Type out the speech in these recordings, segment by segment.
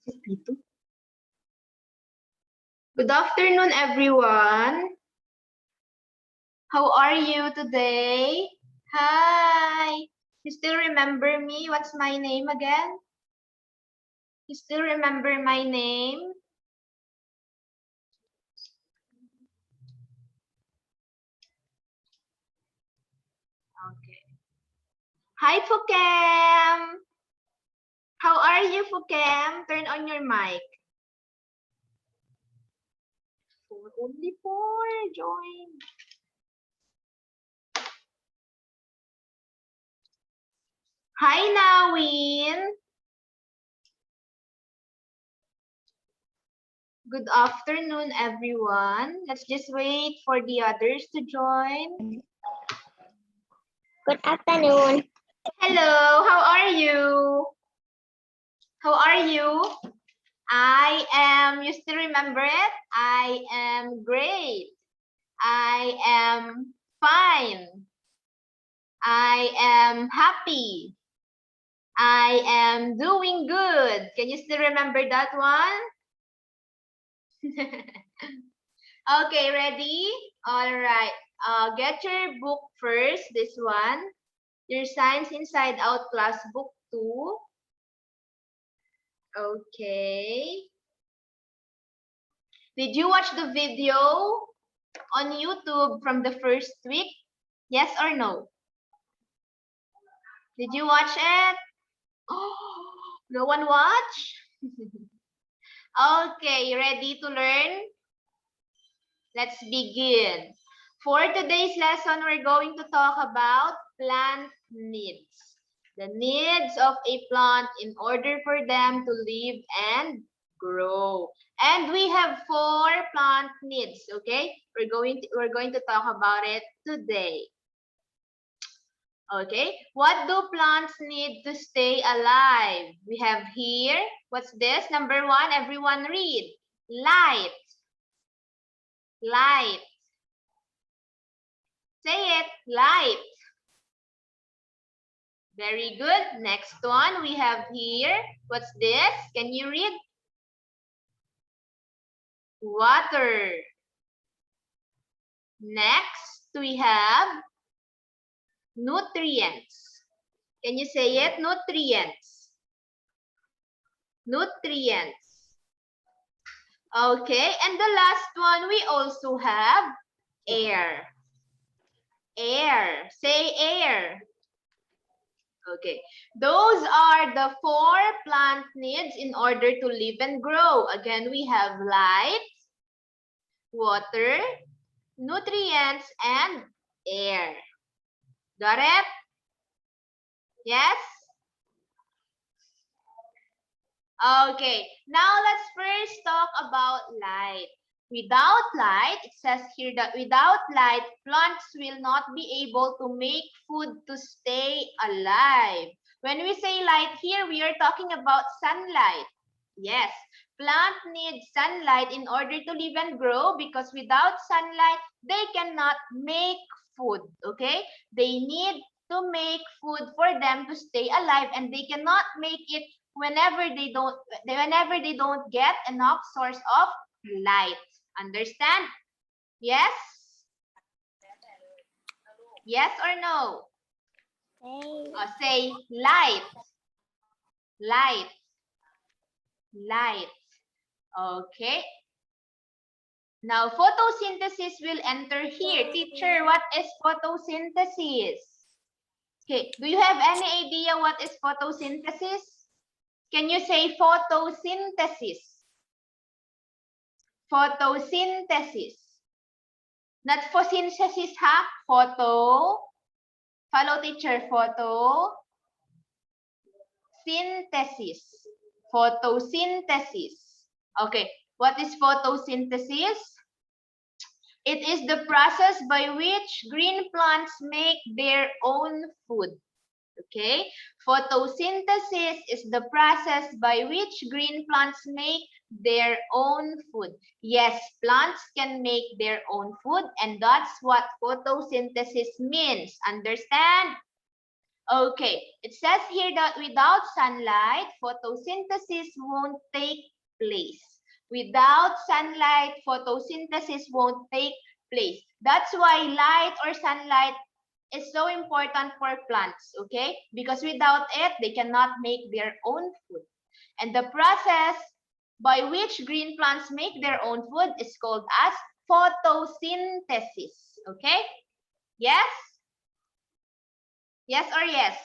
P.2. Good afternoon, everyone. How are you today? Hi. You still remember me? What's my name again? You still remember my name? Okay. Hi, Fukem. How are you, Fukem? Turn on your mic. Only four. Join. Hi, Nawin. Good afternoon, everyone. Let's just wait for the others to join. Good afternoon. Hello, how are you? How are you? I am, you still remember it? I am great. I am fine. I am happy. I am doing good. Can you still remember that one? Okay, ready? All right. Get your book first, this one. Your Science Inside Out class book 2. Okay. Did you watch the video on YouTube from the first week? Yes or no? Did you watch it? Oh, no one watched? Okay, ready to learn? Let's begin. For today's lesson, we're going to talk about plant needs. The needs of a plant in order for them to live and grow. And we have 4 plant needs, okay? We're going to talk about it today. Okay, what do plants need to stay alive? We have here, what's this? Number 1, everyone read. Light. Light. Say it, light. Very good. Next one we have here. What's this? Can you read? Water. Next we have nutrients. Can you say it? Nutrients. Nutrients. Okay, and the last one we also have air. Air. Say air. Okay, those are the 4 plant needs in order to live and grow. Again, we have light, water, nutrients, and air. Got it? Yes? Okay, now let's first talk about light. Without light, it says here that without light, plants will not be able to make food to stay alive. When we say light here, we are talking about sunlight. Yes, plant needs sunlight in order to live and grow because without sunlight, they cannot make food, okay? They need to make food for them to stay alive and they cannot make it whenever they don't get enough source of light. Understand? Yes? Yes or no? Say light. Light. Light. Okay. Now photosynthesis will enter here. Teacher, what is photosynthesis? Okay. Do you have any idea what is photosynthesis? Can you say photosynthesis? Photosynthesis. Not photosynthesis, ha? Photo. Follow teacher. Photosynthesis. Photosynthesis. Okay. What is photosynthesis? It is the process by which green plants make their own food. Okay, photosynthesis is the process by which green plants make their own food. Yes, plants can make their own food, and that's what photosynthesis means. Understand? Okay, it says here that without sunlight, photosynthesis won't take place. Without sunlight, photosynthesis won't take place. That's why light or sunlight is so important for plants, okay? Because without it, they cannot make their own food. And the process by which green plants make their own food is called as photosynthesis, okay? Yes? Yes or yes?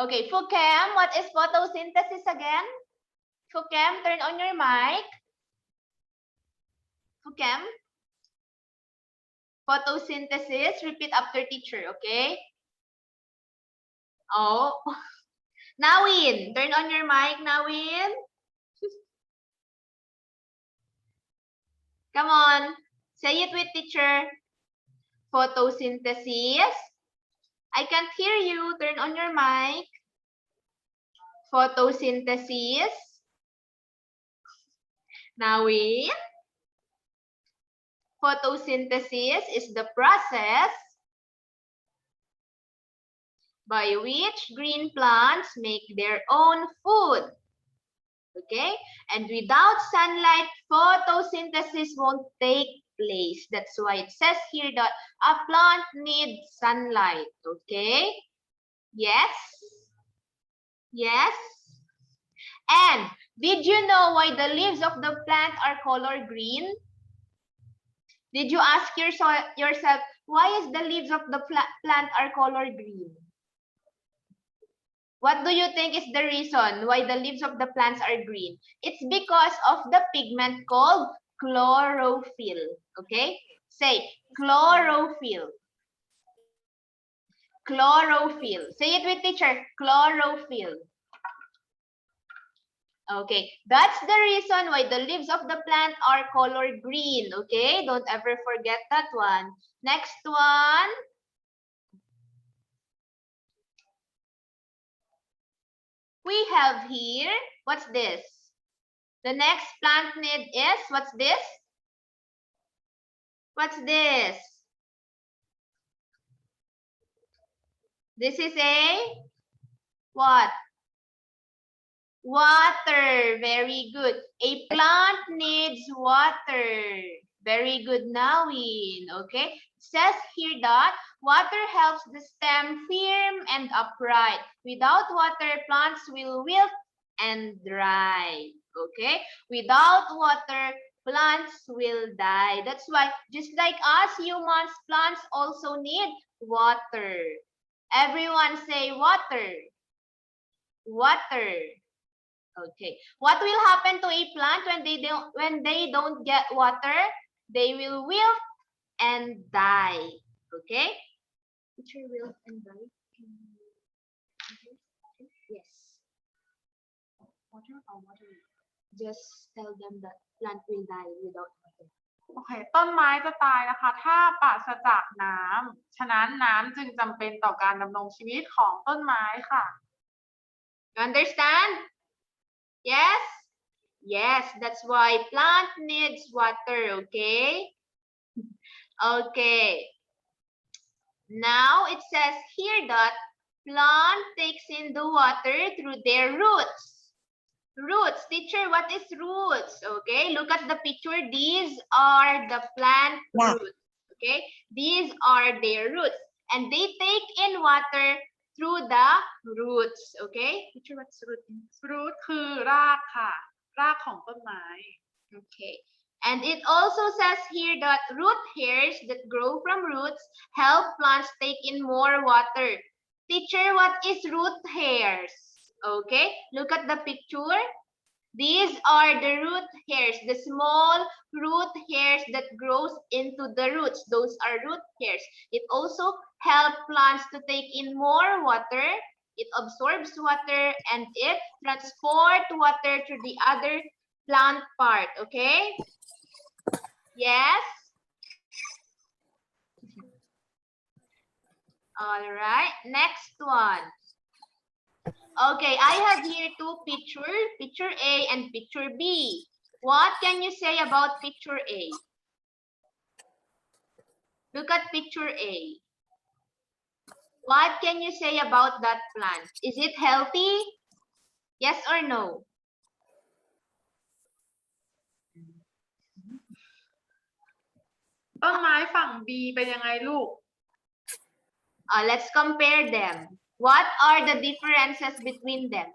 Okay, Fukem, what is photosynthesis again? Fukem, turn on your mic. Fukem, photosynthesis, repeat after teacher, okay? Oh, Nawin, turn on your mic, Nawin. Come on, say it with teacher. Photosynthesis. I can't hear you, turn on your mic. Photosynthesis. Nawin. Photosynthesis is the process by which green plants make their own food. Okay? And without sunlight, photosynthesis won't take place. That's why it says here that a plant needs sunlight. Okay? Yes? Yes? And did you know why the leaves of the plant are color green? Did you ask yourself, why is the leaves of the plant are color green? What do you think is the reason why the leaves of the plants are green? It's because of the pigment called chlorophyll. Okay? Say chlorophyll. Chlorophyll. Say it with teacher. Chlorophyll. Okay, that's the reason why the leaves of the plant are color green. Okay, don't ever forget that one. Next one. We have here, what's this? The next plant need is, what's this? What's this? This is a what? Water. Very good. A plant needs water. Very good, Nawin. Okay. It says here that water helps the stem firm and upright. Without water, plants will wilt and dry. Okay. Without water, plants will die. That's why, just like us humans, plants also need water. Everyone say water. Water. Okay. What will happen to a plant when they don't get water? They will wilt and die. Okay? Teacher wilt and die. Yes. Water or water? Just tell them that plant will die without water. โอเคต้นไม้จะตายนะคะถ้าปราศจากน้ำฉะนั้นน้ำจึงจำเป็นต่อการดำรงชีวิตของต้นไม้ค่ะ You understand? Yes? Yes, that's why plant needs water, okay? Okay. Now it says here that plant takes in the water through their roots. Roots. Teacher, what is roots? Okay, look at the picture. These are the plant roots. Okay, these are their roots. And they take in water through the roots. Okay, teacher, what's root? root คือรากค่ะ รากของต้นไม้ Okay. And it also says here that root hairs that grow from roots help plants take in more water. Teacher, what is root hairs? Okay, look at the picture. These are the root hairs, the small root hairs that grows into the roots. Those are root hairs. It also helps plants to take in more water. It absorbs water and it transports water to the other plant part. Okay? Yes? All right. Next one. Okay, I have here two pictures, picture A and picture B. What can you say about picture A? Look at picture A. What can you say about that plant? Is it healthy? Yes or no? ต้นไม้ฝั่ง B เป็นยังไงลูก Let's compare them. What are the differences between them?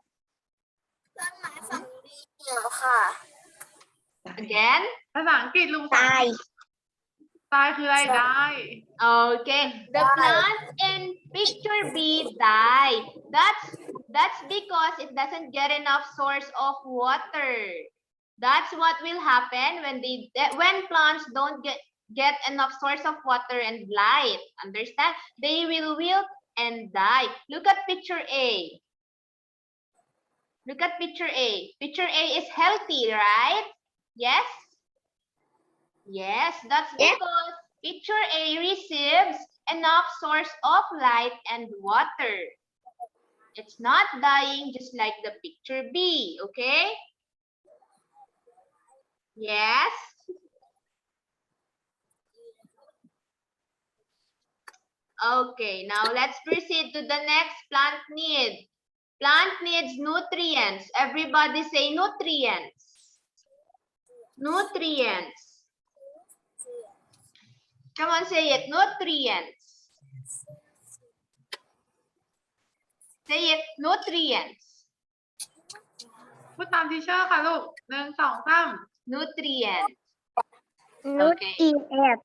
ต้นไม้ฝั่งนี้เหี่ยวค่ะ Again? ภาษาอังกฤษลุงสอน ตาย ตายคืออะไรได้ Okay, the plant in picture B die. That's because it doesn't get enough source of water. That's what will happen when plants don't get enough source of water and light. Understand? They will wilt and die. Look at picture A. Look at picture A. Picture A is healthy, right? Yes? Yes, that's because picture A receives enough source of light and water. It's not dying just like the picture B, okay? Yes? Okay, now let's proceed to the next plant need. Plant needs nutrients. Everybody say nutrients. Nutrients. Come on, say it. Nutrients. Say it. Nutrients. พูดตามทีเชอร์ค่ะลูก 1 2 3 Nutrients. นุชจีแอบ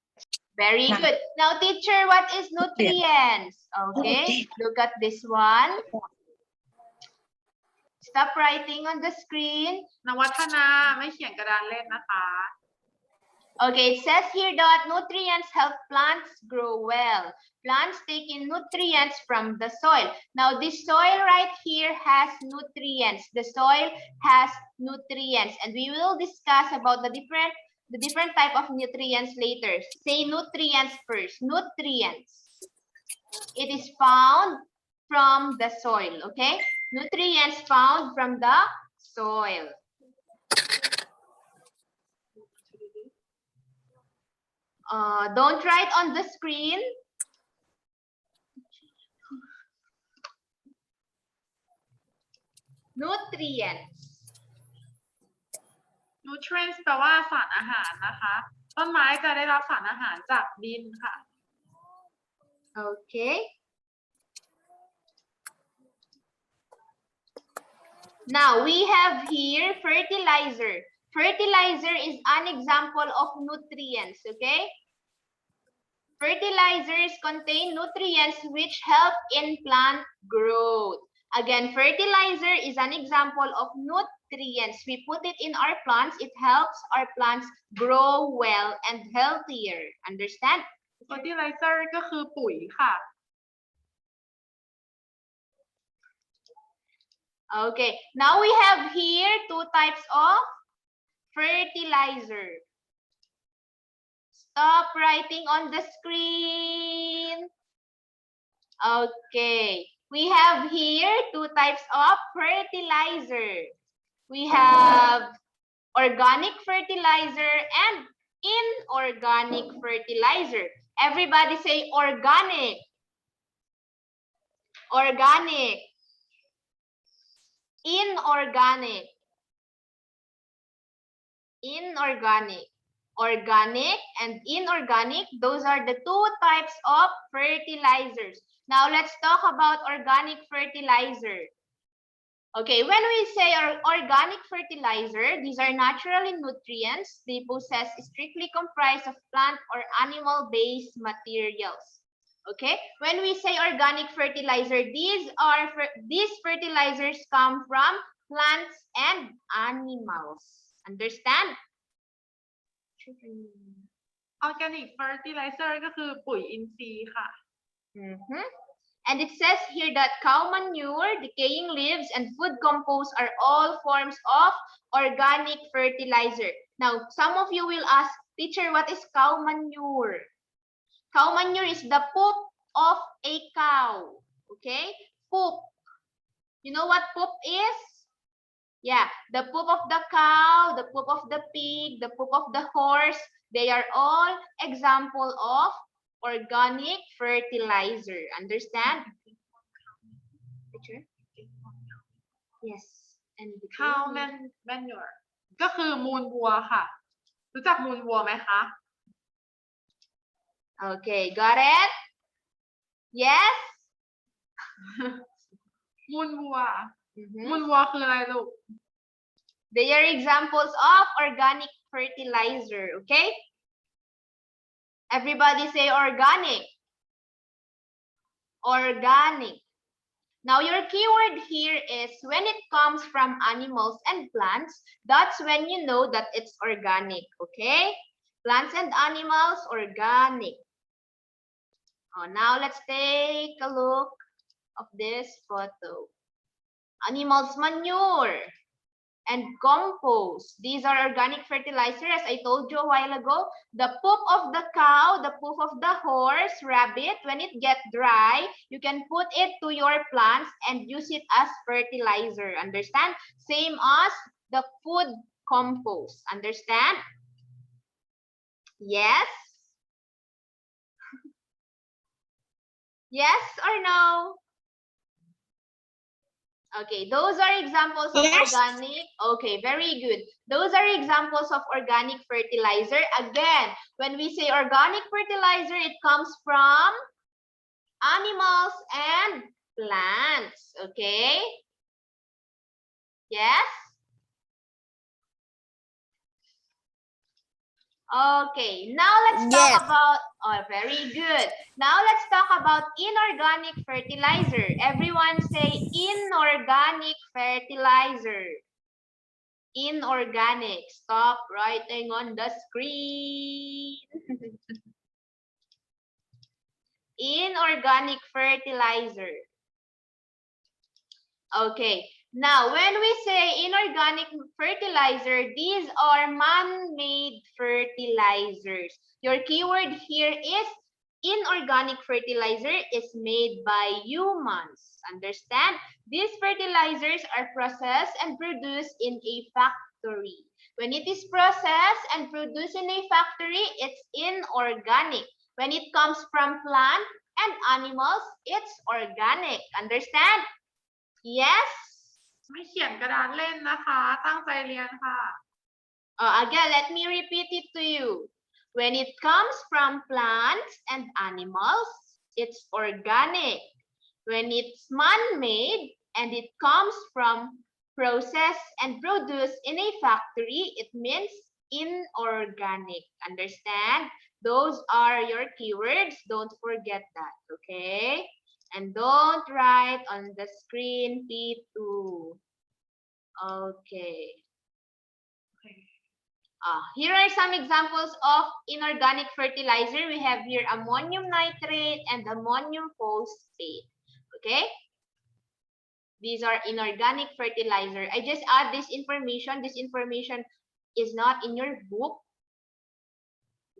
Very good. Now, teacher, what is nutrients? Okay, look at this one. Stop writing on the screen. นวัฒนาไม่เขียนกระดานเล่นนะคะ Okay, it says here that nutrients help plants grow well. Plants take in nutrients from the soil. Now, this soil right here has nutrients. The soil has nutrients, and we will discuss about the different type of nutrients later. Say nutrients first. Nutrients. It is found from the soil, okay? Nutrients found from the soil. Don't write on the screen. Nutrients. nutrients แปลว่าสารอาหารนะคะ ต้นไม้จะได้รับสารอาหารจากดินค่ะ Okay. Now we have here fertilizer. Fertilizer is an example of nutrients, okay? Fertilizers contain nutrients which help in plant growth. Again, fertilizer is an example of nutrients. We put it in our plants. It helps our plants grow well and healthier. Understand? fertilizer ก็คือปุ๋ยค่ะ Okay, now we have here two types of fertilizer. Stop writing on the screen. Okay, we have here two types of fertilizer. We have organic fertilizer and inorganic fertilizer. Everybody say organic. Organic. Inorganic. Inorganic. Organic and inorganic, those are the two types of fertilizers. Now let's talk about organic fertilizer. Okay, when we say organic fertilizer, these are naturally nutrients. They possess strictly comprised of plant or animal-based materials. Okay, when we say organic fertilizer, these fertilizers come from plants and animals. Understand? organic fertilizer ก็คือปุ๋ยอินทรีย์ค่ะ And it says here that cow manure, decaying leaves, and food compost are all forms of organic fertilizer. Now, some of you will ask, teacher, what is cow manure? Cow manure is the poop of a cow. Okay? Poop. You know what poop is? Yeah, the poop of the cow, the poop of the pig, the poop of the horse, they are all example of organic fertilizer. Understand? Yes. And the cow manure ก็คือมูลวัวค่ะ รู้จักมูลวัวไหมคะ Okay, got it? Yes? มูลวัว Mhm. มูลวัวคืออะไรลูก They are examples of organic fertilizer, okay? Everybody say organic. Organic. Now your keyword here is when it comes from animals and plants, that's when you know that it's organic, okay? Plants and animals, organic. Oh, now let's take a look of this photo. Animals manure and compost. These are organic fertilizer. As I told you a while ago, the poop of the cow, the poop of the horse, rabbit, when it gets dry, you can put it to your plants and use it as fertilizer. Understand? Same as the food compost. Understand? Yes? Yes or no? Okay, those are examples of Yes. organic. Okay, very good. Those are examples of organic fertilizer. Again, when we say organic fertilizer, it comes from animals and plants. Okay? Yes? Okay, now let's Yes. talk about, oh, very good. Now let's talk about inorganic fertilizer. Everyone say inorganic fertilizer. Inorganic. Stop writing on the screen. Inorganic fertilizer. Okay. Now, when we say inorganic fertilizer, these are man-made fertilizers. Your keyword here is inorganic fertilizer is made by humans. Understand? These fertilizers are processed and produced in a factory. When it is processed and produced in a factory, it's inorganic. When it comes from plant and animals, it's organic. Understand? Yes? ไม่เขียนกระดานเล่นนะคะ ตั้งใจเรียนค่ะ Again, let me repeat it to you. When it comes from plants and animals, it's organic. When it's man-made and it comes from processed and produced in a factory, it means inorganic. Understand? Those are your keywords. Don't forget that, okay? And don't write on the screen P2. Okay. Here are some examples of inorganic fertilizer. We have here ammonium nitrate and ammonium phosphate. Okay? These are inorganic fertilizer. I just add this information. This information is not in your book.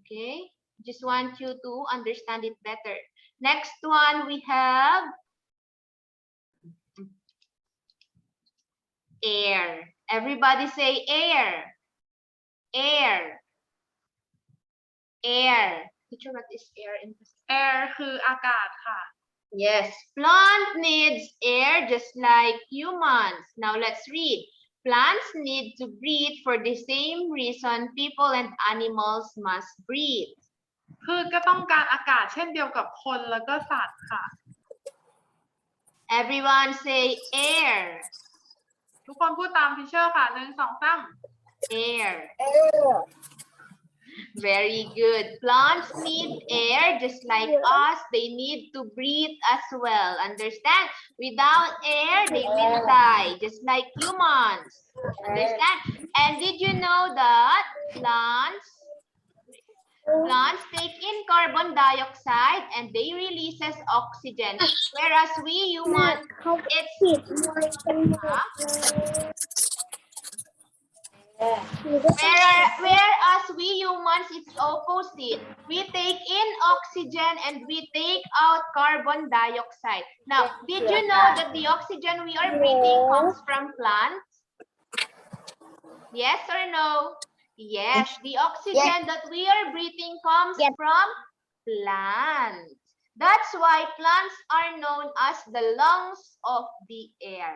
Okay? Just want you to understand it better. Next one, we have air. Everybody say air. Air. Air. Teacher, what is air in air คืออากาศค่ะ Yes, plant needs air just like humans. Now let's read. Plants need to breathe for the same reason people and animals must breathe. พืชก็ต้องการอากาศเช่นเดียวกับคนแล้วก็สัตว์ค่ะ Everyone say air. ทุกคนพูดตามทีเชอร์ค่ะ 1 2 3 Air. Very good. Plants need air just like us. They need to breathe as well. Understand? Without air, they will die, just like humans. Understand? And did you know that plants take in carbon dioxide and they releases oxygen, whereas we humans, it's whereas we humans, it's opposite. We take in oxygen and we take out carbon dioxide. Now, did you know that the oxygen we are breathing comes from plants? Yes or no? Yes, the oxygen that we are breathing comes from plants. That's why plants are known as the lungs of the air.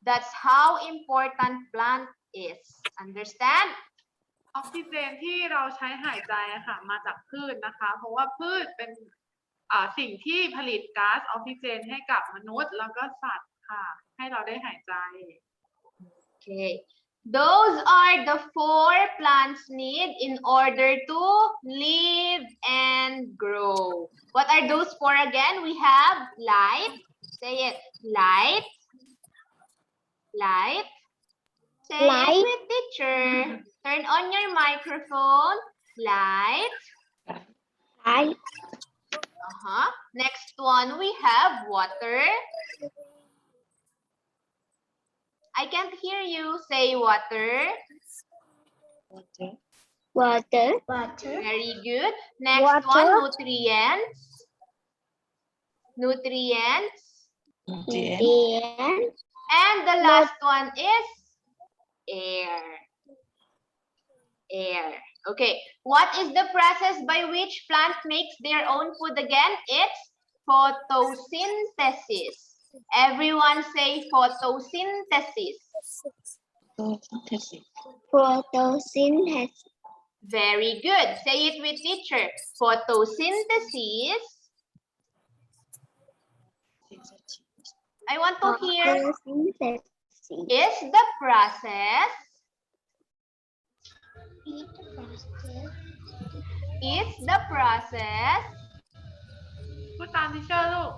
That's how important plant is. Understand? ออกซิเจนที่เราใช้หายใจอะค่ะมาจากพืชนะคะ เพราะว่าพืชเป็นสิ่งที่ผลิตก๊าซออกซิเจนให้กับมนุษย์แล้วก็สัตว์ค่ะ ให้เราได้หายใจ Okay. Those are the 4 plants need in order to live and grow. What are those 4 again? We have light. Say it. Light. Light. Say Light. it with teacher. Turn on your microphone. Light. Light. Next one, we have water. I can't hear you. Say water. Water. Very good. Next Water. one, nutrients. Nutrients. Nutrients. And the last one is air. Air. Okay. What is the process by which plant makes their own food again? It's photosynthesis. Everyone say photosynthesis. Photosynthesis. Very good. Say it with teacher. Photosynthesis. I want to hear Photosynthesis. is the process. Is the process พูดตามที่เชื่อลูก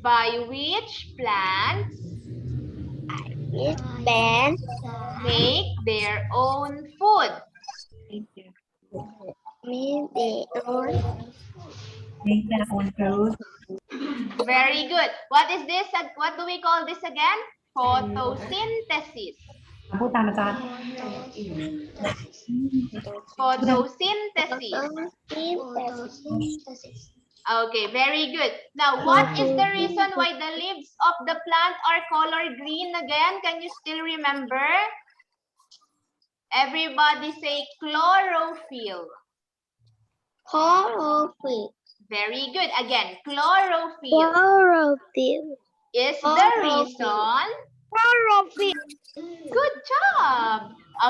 by which plants It band make their own food. means the own. Very good. What is this? What do we call this again? Photosynthesis. พูดตามอาจารย์ Photosynthesis. Photosynthesis. Okay, very good. Now, what is the reason why the leaves of the plant are color green again? Can you still remember? Everybody say chlorophyll. Chlorophyll. Very good. Again, chlorophyll Chlorophyll. is the reason. Chlorophyll. Good job.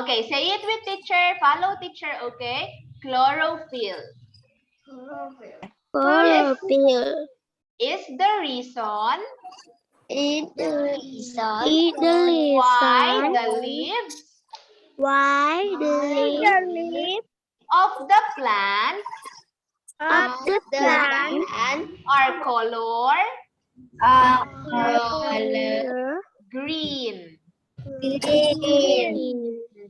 Okay, say it with teacher. Follow teacher, okay? Chlorophyll Chlorophyll is the reason is the reason why the leaves of the plant are color green.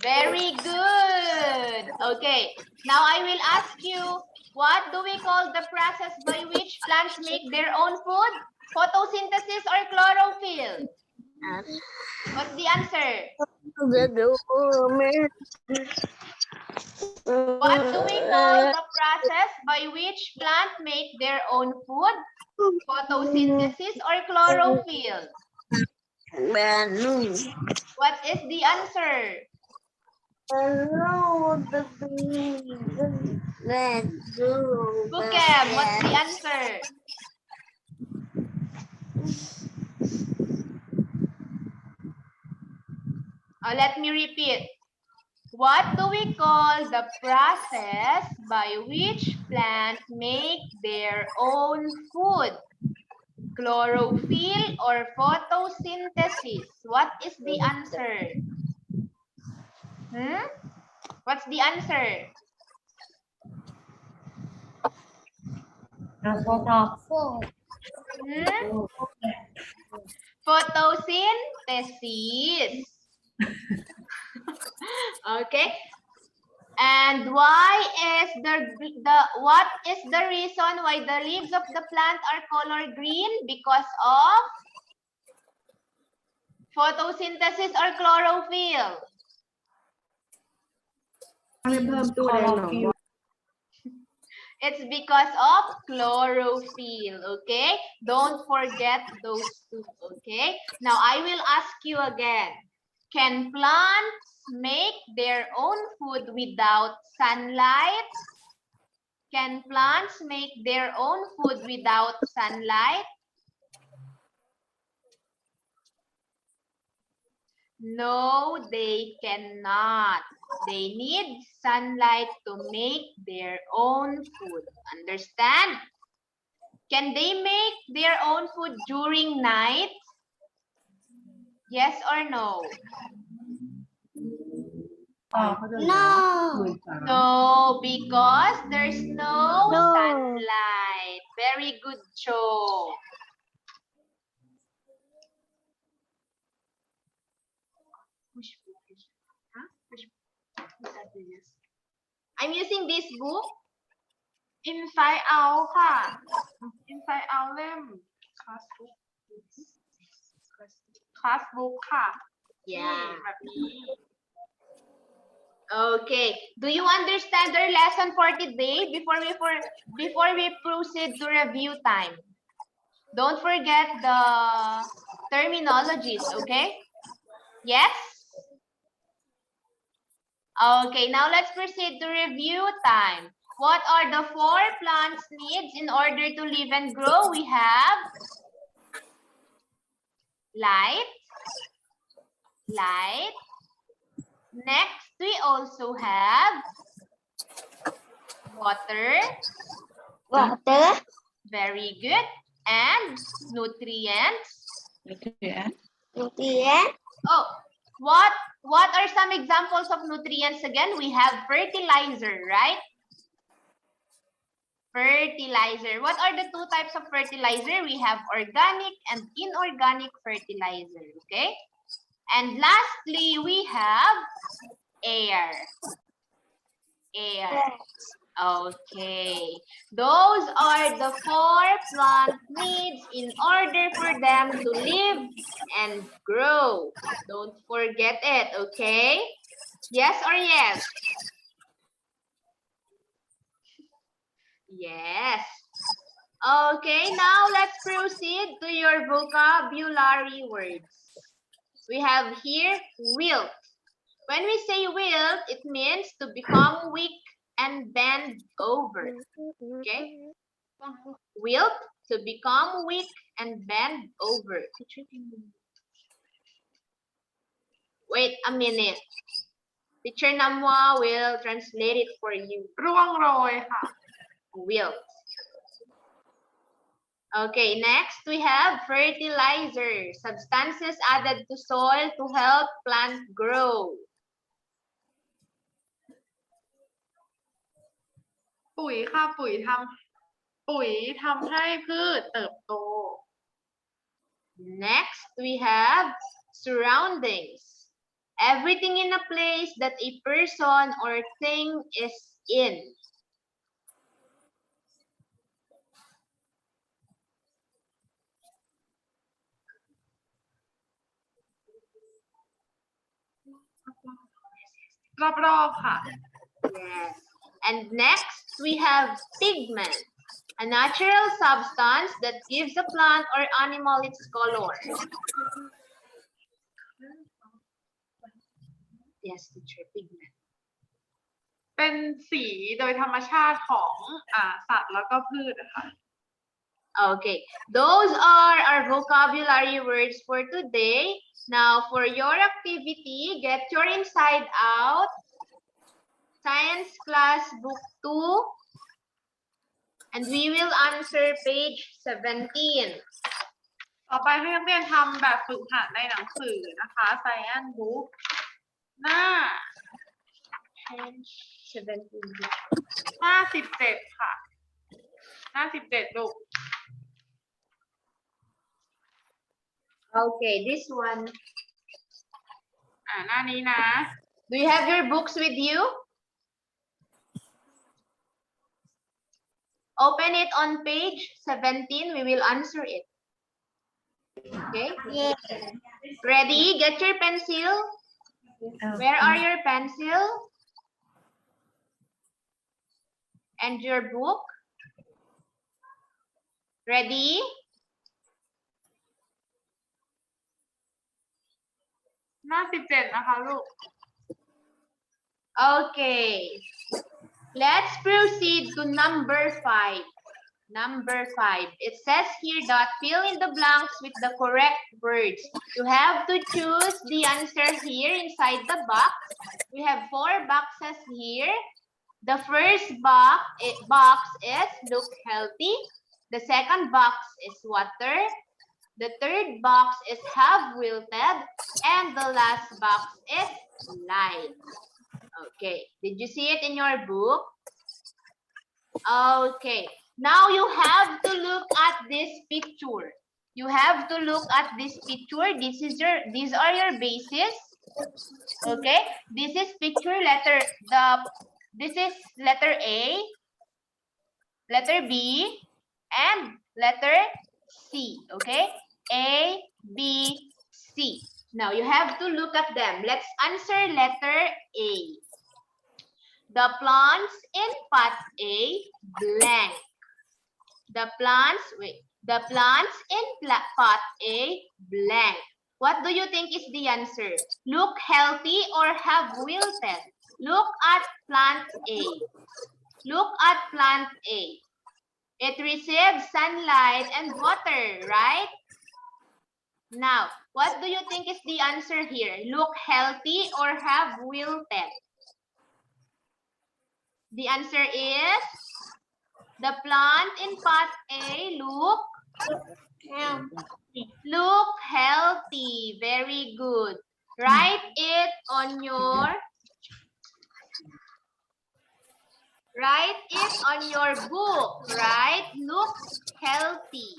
Very good. Okay, now I will ask you, what do we call the process by which plants make their own food? Photosynthesis or chlorophyll? What's the answer? What do we call the process by which plants make their own food? Photosynthesis or chlorophyll? What is the answer? Bukem, what's the answer? Let me repeat. What do we call the process by which plants make their own food? Chlorophyll or photosynthesis? What is the answer? What's the answer? Photosynthesis. Okay. And why is what is the reason why the leaves of the plant are color green? Because of photosynthesis or chlorophyll? It's because of chlorophyll, okay? Don't forget those two, okay? Now I will ask you again. Can plants make their own food without sunlight? Can plants make their own food without sunlight? No, they cannot. They need sunlight to make their own food. Understand? Can they make their own food during night? Yes or no? เขาจะ No. No, because there's no No. sunlight. Very good, Cho. Which book is it? Huh? Which book is that this? I'm using this book. Inside Out ค่ะ Inside Out เล่ม Classbook ค่ะ Yeah. แบบนี้ Okay. Do you understand our lesson for today before we proceed to review time? Don't forget the terminologies, okay? Yes? Okay, now let's proceed to review time. What are the 4 plants needs in order to live and grow? We have light. Next, we also have water. Water. Very good. And nutrients. Nutrient. Oh, what are some examples of nutrients again? We have fertilizer, right? Fertilizer. What are the 2 types of fertilizer? We have organic and inorganic fertilizer, okay? And lastly, we have air. Okay. Those are the 4 plant needs in order for them to live and grow. Don't forget it, okay? Yes or yes? Yes. Okay, now let's proceed to your vocabulary words. We have here wilt. When we say wilt, it means to become weak and bend over. Okay? Wilt, to become weak and bend over. Wait a minute. Teacher Namwa will translate it for you. ร่วงโรยค่ะ Wilt. Okay, next we have fertilizer. Substances added to soil to help plant grow. ปุ๋ยค่ะ ปุ๋ยทำให้พืชเติบโต Next, we have surroundings. Everything in a place that a person or thing is in.รอบๆค่ะ Yes. And next, we have pigment, a natural substance that gives a plant or animal its color. Yes, teacher, pigment. เป็นสีโดยธรรมชาติของสัตว์แล้วก็พืชนะคะ Okay, those are our vocabulary words for today. Now, for your activity, get your inside out science class book 2, and we will answer page 17. ต่อไปให้นักเรียนทำแบบฝึกหัดในหนังสือนะคะ Science Book หน้า 17 ค่ะ หน้า 17 ลูก Okay, this one. หน้านี้นะ Do you have your books with you? Open it on page 17. We will answer it. Okay? Yeah. Ready? Get your pencil. Where are your pencil? And your book? Ready?หน้า 17 นะคะลูก Okay. Let's proceed to number 5. Number 5. It says here that fill in the blanks with the correct words. You have to choose the answer here inside the box. We have 4 boxes here. The first box is look healthy. The second box is water. The third box is have wilted. And the last box is light. Okay. Did you see it in your book? Okay. Now you have to look at this picture. You have to look at this picture. These are your bases. Okay. This is picture this is letter A, letter B, and letter C. Okay. A, B, C. Now you have to look at them. Let's answer letter A. The plants in pot A blank. The plants in pot A blank. What do you think is the answer? Look healthy or have wilted? Look at plant A. Look at plant A. It receives sunlight and water, right? Now, what do you think is the answer here? Look healthy or have wilted? The answer is the plant in pot A look healthy. Very good. Write it on your book. Right? Look healthy.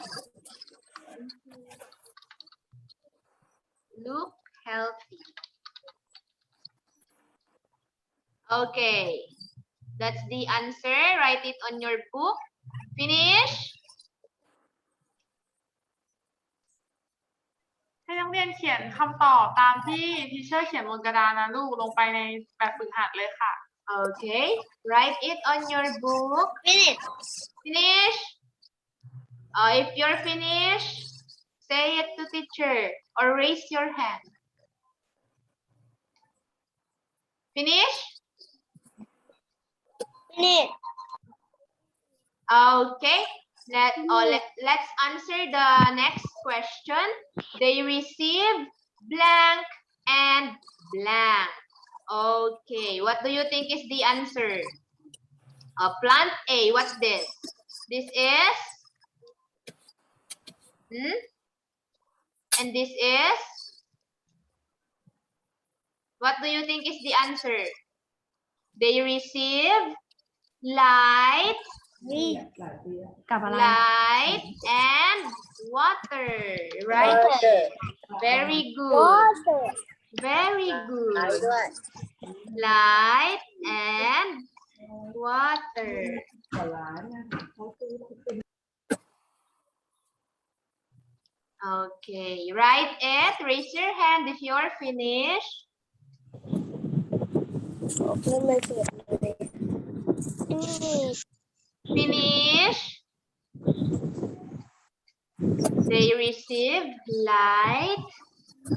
Look healthy. Okay. That's the answer. Write it on your book. Finish? ให้นักเรียนเขียนคำตอบตามที่ทีเชอร์เขียนบนกระดานนะลูกลงไปในแบบฝึกหัดเลยค่ะ Okay. Write it on your book. Finish. Finish? If you're finished, say it to teacher or raise your hand. Finish? Finish. Okay. Let's answer the next question. They receive blank and blank. Okay. What do you think is the answer? Plant A. What's this? This is? And this is? What do you think is the answer? They receive light, light and water, right? Very good. Very good. Light and water. Okay, write it. Raise your hand if you're finished. Finish. They receive light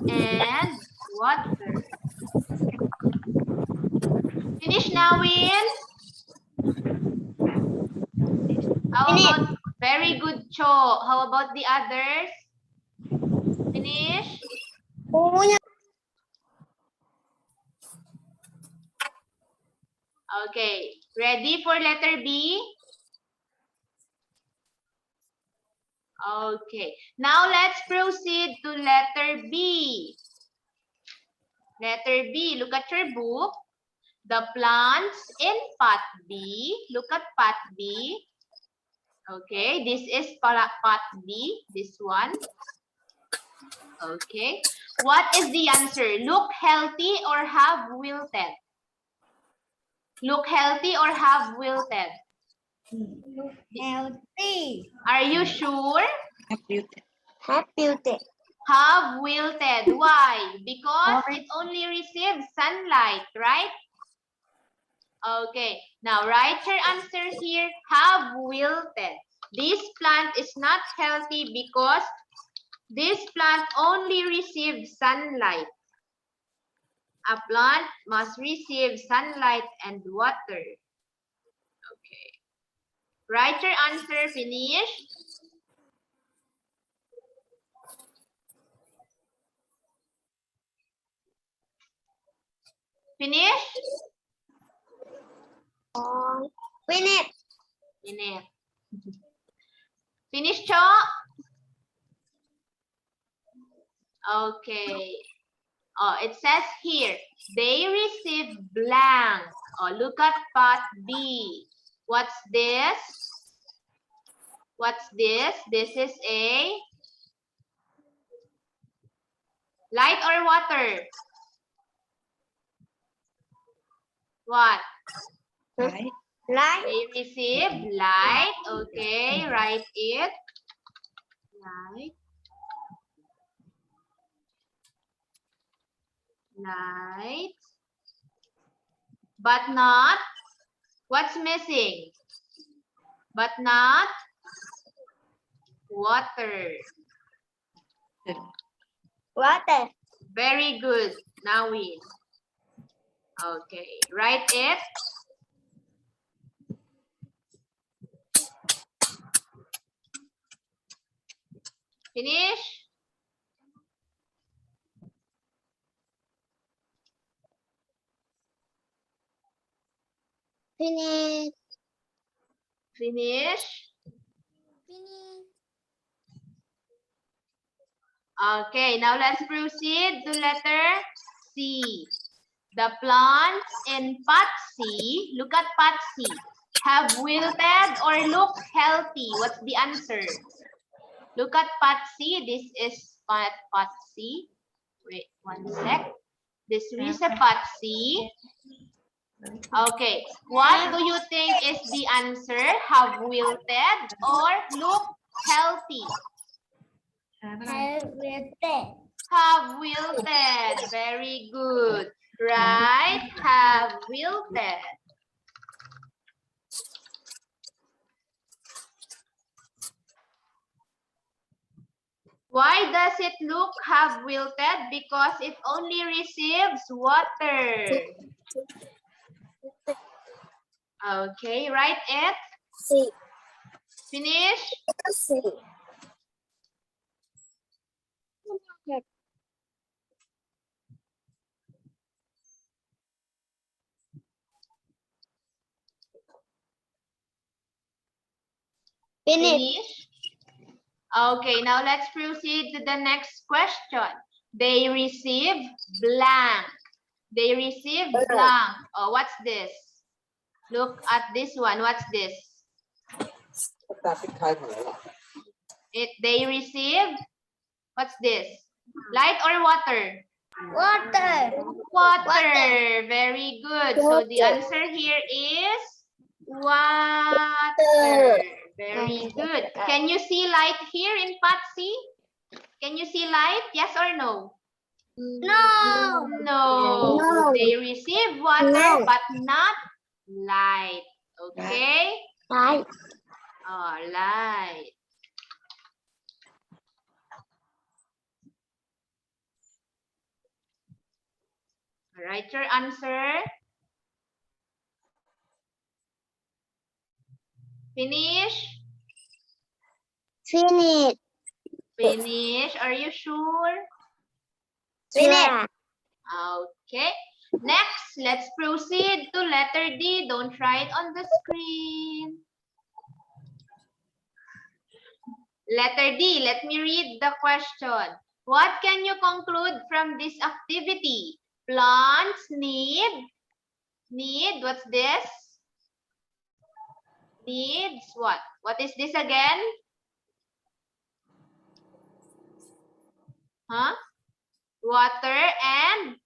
and water. Finish now, Win. How about very good, Cho? How about the others? Finish. Okay, ready for letter B? Okay, now let's proceed to letter B. Letter B, look at your book. The plants in pot B, look at pot B. Okay, this is pot B, this one. Okay, what is the answer? Look healthy or have wilted? Look healthy or have wilted? Healthy. Are you sure? Have wilted. Have wilted. Why? Because it only receives sunlight, right? Okay. Now write your answer here. Have wilted. This plant is not healthy because this plant only receives sunlight. A plant must receive sunlight and water. Write your answer. Finish. Finish. Finish. Finish. Finish, Cho. Okay. Oh, it says here, they received blank. Oh, look at part B. What's this? What's this? This is a light or water? What? Light. They received light. Okay, write it. Light. Light. But not. What's missing? But not water. Water. Very good. Now we. Okay, write it. Finish. Finish. Finish. Finish. Okay, now let's proceed to letter C. The plants in pot C, look at pot C, have wilted or look healthy. What's the answer? Look at pot C. This is pot C. Wait, one sec. This is a pot C. Okay, what do you think is the answer? Have wilted or look healthy? Have wilted. Have wilted. Very good. Right? Have wilted. Why does it look have wilted? Because it only receives water. Okay, write it. C. Finish. C. Finish. Okay, now let's proceed to the next question. They receive blank. They receive blank. Oh, what's this? Look at this one. What's this? They receive. What's this? Light or water? Water. Water. Very good. So the answer here is water. Very good. Can you see light here in part C? Can you see light? Yes or no? No. No. No. They receive water No. but not light. Okay? Light. Oh, light. Write your answer. Finish. Finish. Finish. Are you sure? Finish. Okay. Next, let's proceed to letter D. Don't write on the screen. Letter D. Let me read the question. What can you conclude from this activity? Plants need, what's this? Needs what? What is this again? Huh? Water and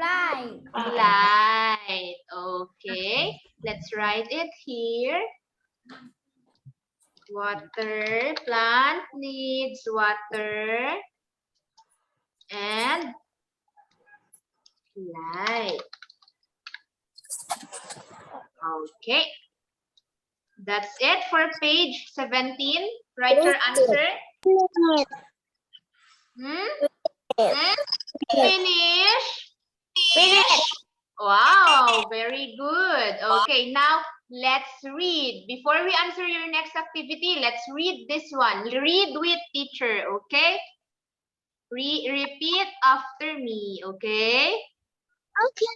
Light. light. Okay. Let's write it here. Water. Plant needs water and light. Okay. That's it for page 17. Write your answer. Finish. Finish. Finish. Wow, very good. Okay, now Let's read. Before we answer your next activity, let's read this one. Read with teacher, okay? Repeat after me, okay? Okay.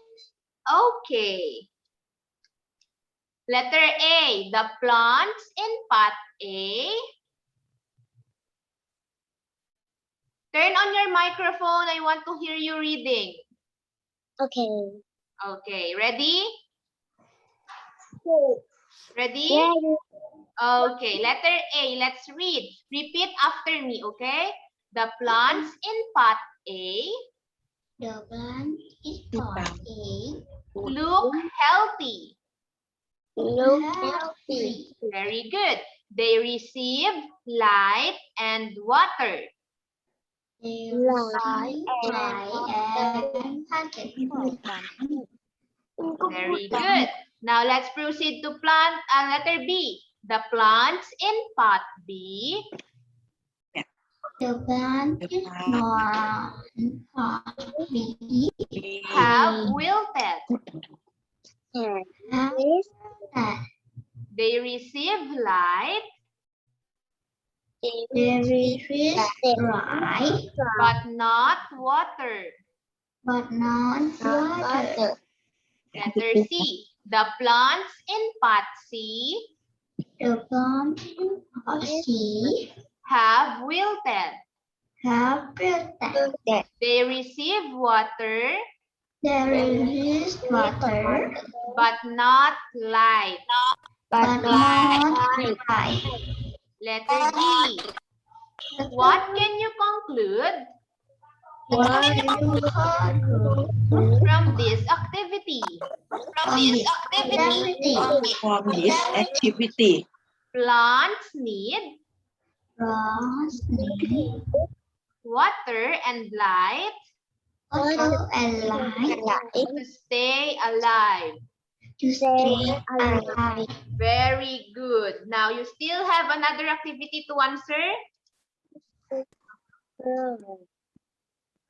Okay. Letter A, the plants in pot A. Turn on your microphone. I want to hear you reading. Okay. Okay, ready? Ready? Ready. Okay, letter A, let's read. Repeat after me, okay? The plants in pot A The plant is pot A. look healthy. Look healthy. Very good. They receive light and water. Light and packet. Very good. Now let's proceed to letter B. The plants in pot B The plant is not pot B. have wilted. They receive light There is right, but not water. but not water. Letter C. The plants in pot C The plant in pot C have wilted. have protected. They receive water There is water, but not light. but not light. Letter D. What can you conclude What do you call from this activity? From this activity, Plants need Plants need water and light water and light to stay alive. to stay alive. Very good. Now you still have another activity to answer?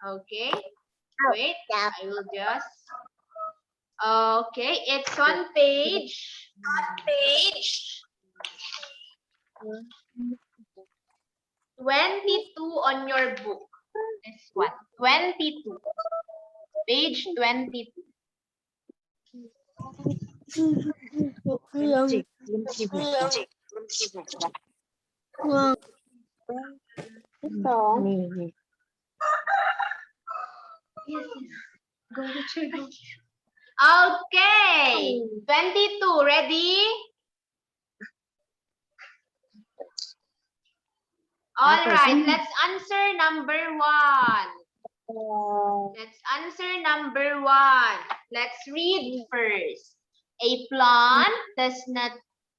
Okay. Wait, I will just. Okay, it's on page. 22 on your book. This one. 22. Page 22. Okay. 22. Ready? All right. Let's answer number 1. Let's answer number 1. Let's read first. A plant does not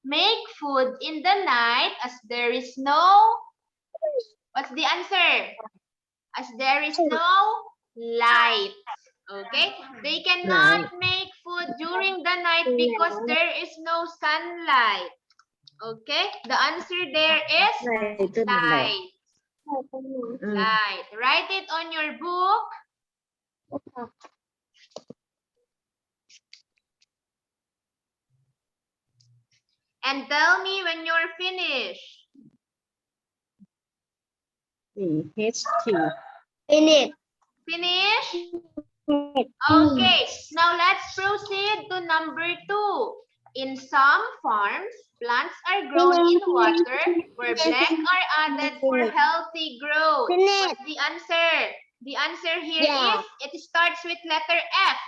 make food in the night as there is no. What's the answer? As there is no light. Okay? They cannot make food during the night because there is no sunlight. Okay? The answer there is light. Light. Write it on your book. And tell me when you're finished. H2. Finish. Finish? Okay, now let's proceed to number 2. In some farms, plants are grown in water where black are added for healthy growth. What's the answer? The answer here is, it starts with letter F.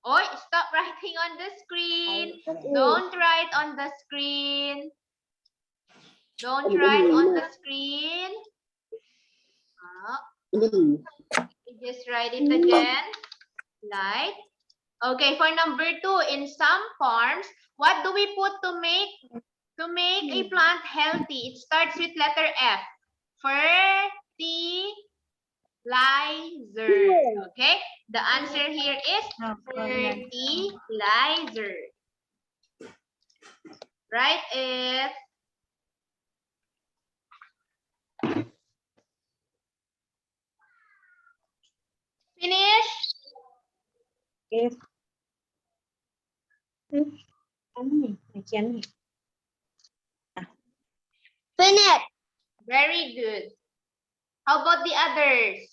Oh, stop writing on the screen. Don't write on the screen. Don't write on the screen. Just write it again. Light. Okay, for number 2, in some farms, what do we put to make a plant healthy? It starts with letter F. Fertilizer. Okay, the answer here is fertilizer. Write it. Finish? F. I can Finish. Very good. How about the others?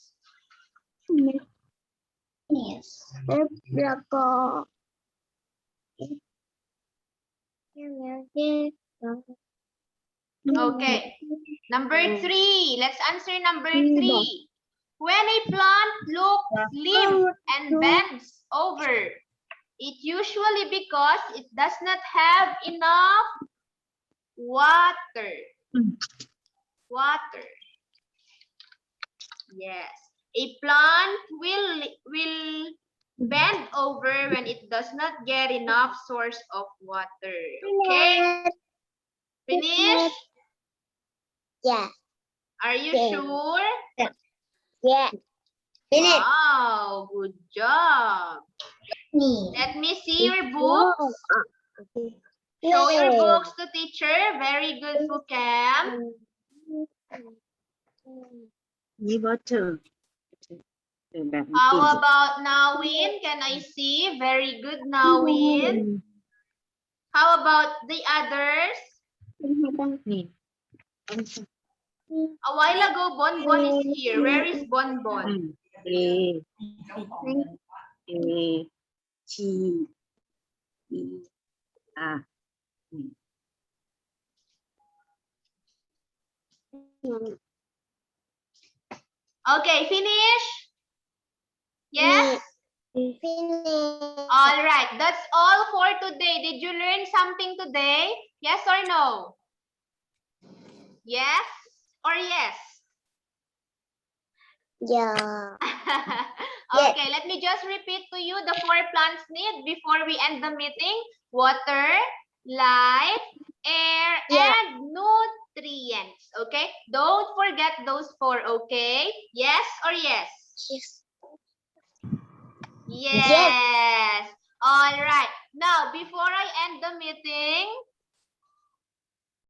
Yes. Berapa? Okay. Number 3. Let's answer number 3. When a plant looks limp and bends over, it usually because it does not have enough water. Water. Yes. A plant will bend over when it does not get enough source of water. Okay? Finish? Yeah. Are you Okay. sure? Yeah. Finish. Wow, good job. Let me see your books. Show your books to teacher. Very good, Fukem. give water. How about Nawin? Can I see? Very good, Nawin. How about the others? A while ago, Bonbon is here. Where is Bonbon? A T E R. Okay, finish? Yes? Finish. All right, that's all for today. Did you learn something today? Yes or no? Yes or yes? Yeah. Okay, let me just repeat to you the 4 plants need before we end the meeting. Water, light, air, Yeah. and nutrients. Okay? Don't forget those 4, okay? Yes or yes? Yes. Yes. All right. Now, before I end the meeting,